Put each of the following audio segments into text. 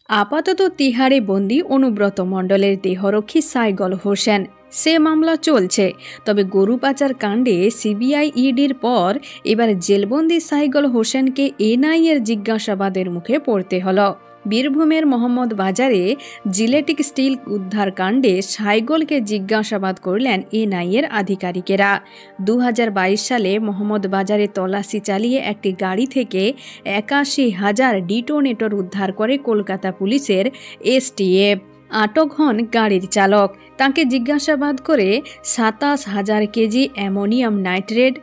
আপাতত তিহারে বন্দী অনুব্রত মণ্ডলের দেহরক্ষী সাইগল হোসেন। সে মামলা চলছে, তবে গরু পাচার কাণ্ডে সিবিআই ইডির পর এবার জেলবন্দি সাইগল হোসেনকে এনআইএর জিজ্ঞাসাবাদের মুখে পড়তে হল। বীরভূমের মোহাম্মদ বাজারে জিলেটিক স্টিল উদ্ধার কাণ্ডে সাইগলকে জিজ্ঞাসাবাদ করলেন এনআইএর আধিকারিকেরা। 2022 সালে মোহাম্মদ বাজারে তল্লাশি চালিয়ে একটি গাড়ি থেকে 81,000 ডিটোনেটর উদ্ধার করে কলকাতা পুলিশের এসটিএফ। আটক হন গাড়ির চালক। তাকে জিজ্ঞাসাবাদ করে 27,000 কেজি অ্যামোনিয়াম নাইট্রেট,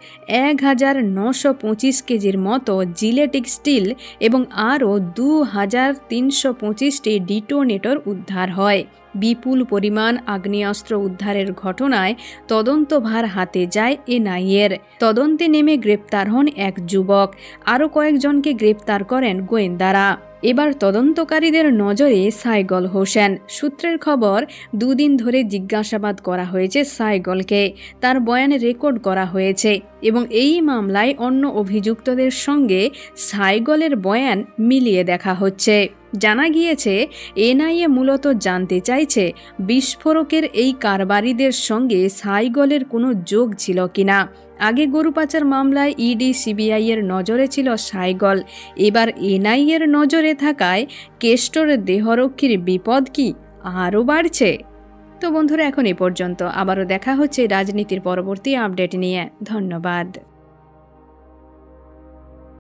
1,925 কেজির মতো জিলেটিক স্টিল এবং আরও 2,325টি ডিটোনেটর উদ্ধার হয়। বিপুল পরিমাণ আগ্নেয়াস্ত্র উদ্ধারের ঘটনায় তদন্তভার হাতে যায় এনআইএর। তদন্তে নেমে গ্রেপ্তার হন এক যুবক। আরও কয়েকজনকে গ্রেপ্তার করেন গোয়েন্দারা। এবার তদন্তকারীদের নজরে সাইগল হোসেন। সূত্রের খবর, 2 দিন ধরে জিজ্ঞাসাবাদ করা হয়েছে সাইগলকে। তার বয়ান রেকর্ড করা হয়েছে এবং এই মামলায় অন্য অভিযুক্তদের সঙ্গে সাইগলের বয়ান মিলিয়ে দেখা হচ্ছে। জানা গিয়েছে, এনআইএ মূলত জানতে চাইছে বিস্ফোরকের এই কারবারিদের সঙ্গে সাইগলের কোনো যোগ ছিল কিনা। আগে গরু পাচার মামলায় ইডি সিবিআই এর নজরে ছিল সাইগল। এবার এনআইএর নজরে থাকায় কেষ্টর দেহরক্ষীর বিপদ কি আরও বাড়ছে? তো বন্ধুরা, এখন এ পর্যন্ত। আবারও দেখা হচ্ছে রাজনীতির পরবর্তী আপডেট নিয়ে। ধন্যবাদ।